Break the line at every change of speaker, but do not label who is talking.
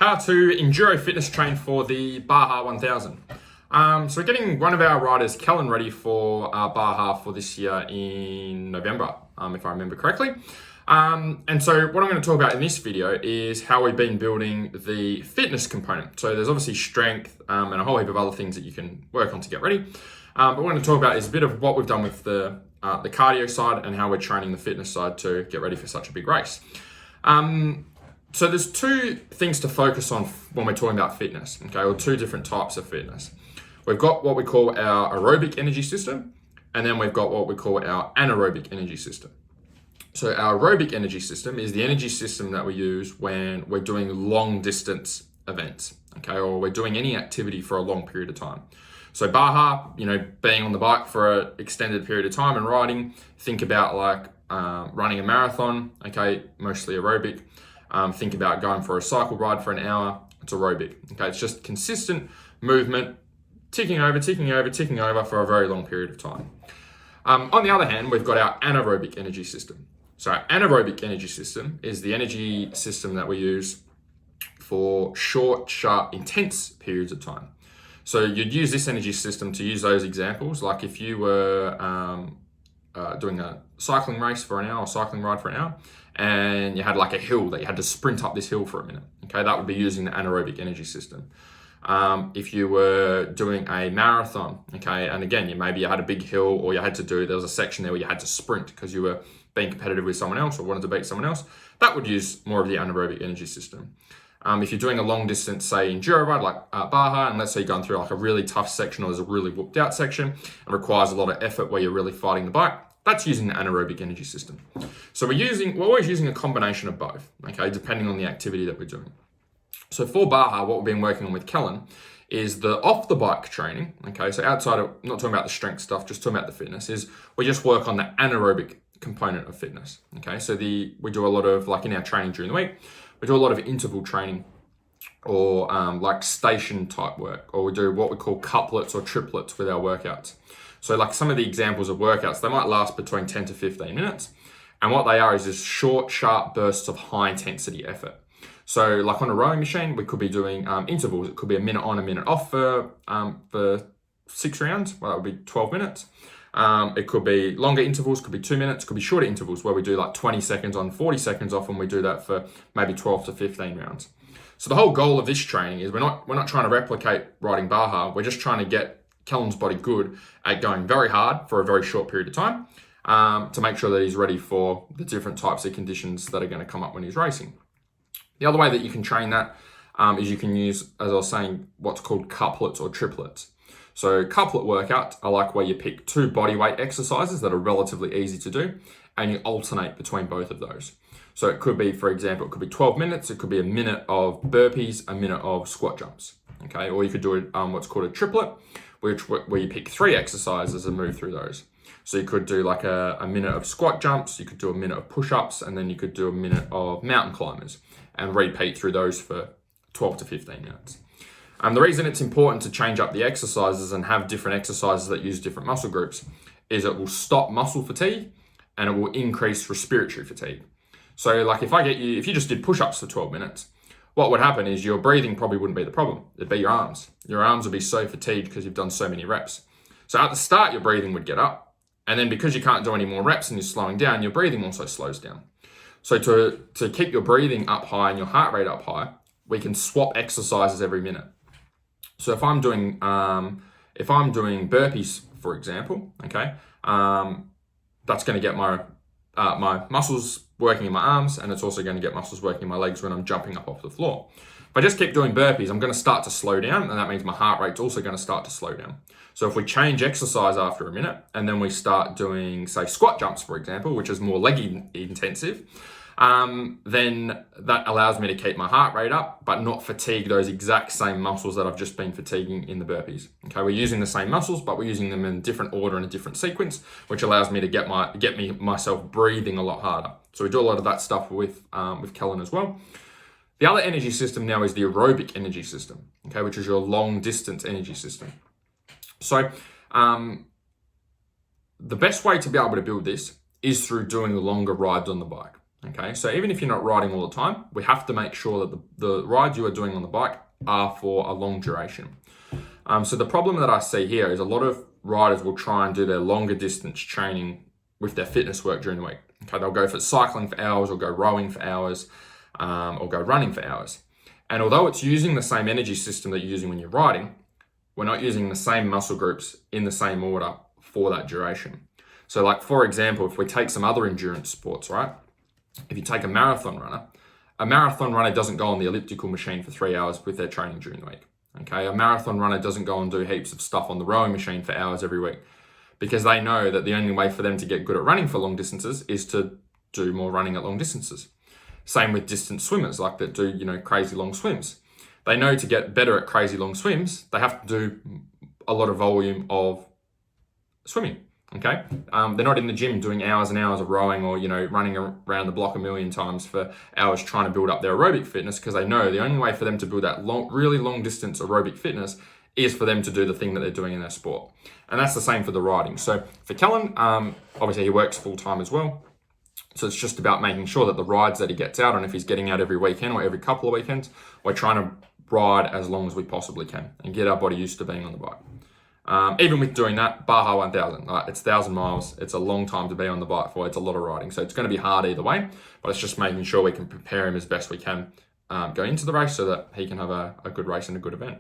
How to enduro fitness train for the BAJA 1000. So we're getting one of our riders, Kellen, ready for BAJA for this year in November, if I remember correctly. And so what I'm going to talk about in this video is how we've been building the fitness component. So there's obviously strength and a whole heap of other things that you can work on to get ready. But what we're going to talk about is a bit of what we've done with the cardio side and how we're training the fitness side to get ready for such a big race. So there's two things to focus on when we're talking about fitness, okay, or two different types of fitness. We've got what we call our aerobic energy system, and then we've got what we call our anaerobic energy system. So our aerobic energy system is the energy system that we use when we're doing long distance events, okay, or we're doing any activity for a long period of time. So BAJA, being on the bike for an extended period of time and riding, think about like running a marathon, okay, mostly aerobic. Think about going for a cycle ride for an hour, it's aerobic. Okay, it's just consistent movement, ticking over for a very long period of time. On the other hand, we've got our anaerobic energy system. So our anaerobic energy system is the energy system that we use for short, sharp, intense periods of time. So you'd use this energy system to use those examples, like if you were doing a cycling race for an hour or cycling ride for an hour, and you had like a hill that you had to sprint up this hill for a minute, okay, that would be using the anaerobic energy system. If you were doing a marathon, okay, and again, maybe you had a big hill or there was a section there where you had to sprint because you were being competitive with someone else or wanted to beat someone else, that would use more of the anaerobic energy system. If you're doing a long distance, say enduro ride like BAJA, and let's say you're going through like a really tough section or there's a really whooped out section and requires a lot of effort where you're really fighting the bike, that's using the anaerobic energy system. So we're always using a combination of both, okay, depending on the activity that we're doing. So for BAJA, what we've been working on with Kellen is the off the bike training, okay, so outside of, not talking about the strength stuff, just talking about the fitness, is we just work on the anaerobic component of fitness, okay, so we do a lot of, like in our training during the week, we do a lot of interval training or like station type work, or we do what we call couplets or triplets with our workouts. So like some of the examples of workouts, they might last between 10 to 15 minutes. And what they are is just short, sharp bursts of high intensity effort. So like on a rowing machine, we could be doing intervals. It could be a minute on, a minute off for 6 rounds. Well, that would be 12 minutes. It could be longer intervals, could be 2 minutes, could be shorter intervals where we do like 20 seconds on, 40 seconds off, and we do that for maybe 12 to 15 rounds. So the whole goal of this training is we're not trying to replicate riding BAJA. We're just trying to get Kellen's body good at going very hard for a very short period of time to make sure that he's ready for the different types of conditions that are going to come up when he's racing. The other way that you can train that is you can use, as I was saying, what's called couplets or triplets. So couplet workouts are like where you pick 2 bodyweight exercises that are relatively easy to do and you alternate between both of those. So it could be, for example, it could be 12 minutes, it could be a minute of burpees, a minute of squat jumps, okay? Or you could do what's called a triplet, where you pick 3 exercises and move through those. So you could do like a minute of squat jumps, you could do a minute of push-ups, and then you could do a minute of mountain climbers and repeat through those for 12 to 15 minutes. The reason it's important to change up the exercises and have different exercises that use different muscle groups is it will stop muscle fatigue and it will increase respiratory fatigue. So like if you just did push-ups for 12 minutes, what would happen is your breathing probably wouldn't be the problem. It'd be your arms. Your arms would be so fatigued because you've done so many reps. So at the start, your breathing would get up. And then because you can't do any more reps and you're slowing down, your breathing also slows down. So to keep your breathing up high and your heart rate up high, we can swap exercises every minute. So if I'm doing burpees, for example, okay, that's going to get my muscles working in my arms, and it's also going to get muscles working in my legs when I'm jumping up off the floor. If I just keep doing burpees, I'm going to start to slow down, and that means my heart rate's also going to start to slow down. So if we change exercise after a minute, and then we start doing, say, squat jumps, for example, which is more leg intensive, then that allows me to keep my heart rate up, but not fatigue those exact same muscles that I've just been fatiguing in the burpees. Okay, we're using the same muscles, but we're using them in a different order and a different sequence, which allows me to get myself breathing a lot harder. So we do a lot of that stuff with Kellen as well. The other energy system now is the aerobic energy system, okay, which is your long distance energy system. So the best way to be able to build this is through doing longer rides on the bike. Okay, so even if you're not riding all the time, we have to make sure that the rides you are doing on the bike are for a long duration. So the problem that I see here is a lot of riders will try and do their longer distance training with their fitness work during the week. Okay, they'll go for cycling for hours, or go rowing for hours, or go running for hours. And although it's using the same energy system that you're using when you're riding, we're not using the same muscle groups in the same order for that duration. So like, for example, if we take some other endurance sports, right? If you take a marathon runner doesn't go on the elliptical machine for 3 hours with their training during the week. Okay, a marathon runner doesn't go and do heaps of stuff on the rowing machine for hours every week, because they know that the only way for them to get good at running for long distances is to do more running at long distances. Same with distance swimmers, like that do, crazy long swims. They know to get better at crazy long swims, they have to do a lot of volume of swimming. Okay, they're not in the gym doing hours and hours of rowing, or running around the block a million times for hours trying to build up their aerobic fitness, because they know the only way for them to build that really long distance aerobic fitness is for them to do the thing that they're doing in their sport. And that's the same for the riding. So for Kellen, obviously he works full time as well. So it's just about making sure that the rides that he gets out on, if he's getting out every weekend or every couple of weekends, we're trying to ride as long as we possibly can and get our body used to being on the bike. Even with doing that, BAJA 1000, it's 1,000 miles. It's a long time to be on the bike for. It's a lot of riding. So it's going to be hard either way, but it's just making sure we can prepare him as best we can going into the race so that he can have a good race and a good event.